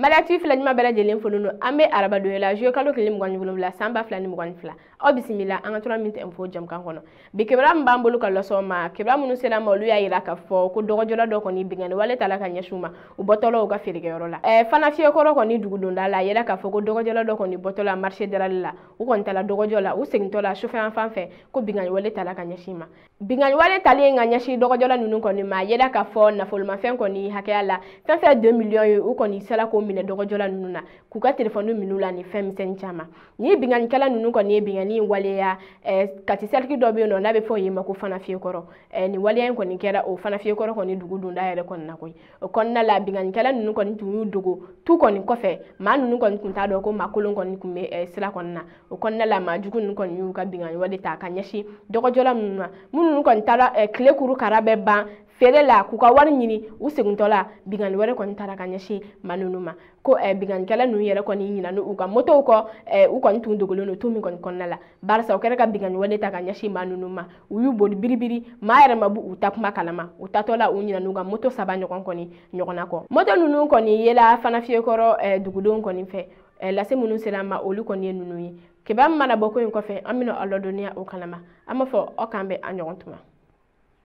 Malati fila nyima bela jelen folono ambe araba do la jeu kalo kele mugwan wolonwula samba fila ni mugwan fila o bismillah an 3 minutes info jam kan kono be kebra mbambulu ka loso ma kebra munu sela ma olu ya yira ka fo ko dogo jola do ko ni bingane wale tala ka nyashuma u botolo ga firige yoro la fana fiye koro ko ni dugudonda la yira ka fo ko dogo jola do ko ni botolo marché de la u kon tala dogo jola u segin tola chauffeur en fanfe ko bingane wale tala ka nyashima bingane wale tali nga nyashi dogo jola nunu ko ni ma yira ka fo na folma fen ko ni hakela fen fe 2 millions u ko ni sala ko mine dogo jola nunu na ku ka telephone minula ni fem sen chama ni bingane kala nunu ko ni bingane wale ya kati selki do be no na be fo yima ko fana fiye koro ni wale en ko ni kera o fana fiye koro ko ni dugudonda yere kon na koy kon na la bingane kala nunu ko ni tu dugo tu ko ni kofe ma nunu ko ni kunta do ko makolon ko ni kume sila kon na o kon na la ma jugu nunu ko ni yu ka bingane wale ta ka nyashi dogo jola nunu ko ni tara kle kuru karabe ba fere la ku ka war nyini u seguntola bingane wale ko ni tara ka nyashi manunuma ko bingane kala nu yere ko ni nyina no u ka moto ko u ko ni tu dogolo no tu mi ko ni kon na la barsa o kere ka bingane wale ta ka nyashi manunuma u yu bodi biribiri ma yere mabu u ta kuma kalama u ta tola u nyina no ga moto saba nyokon ko ni nyokona ko moto nunu ko ni yela fana fiye koro dugudon ko ni fe la se munu selama olu ko ni nunu yi ke ba mana boko en ko fe amino alodoniya o kalama ama fo o kambe anyontuma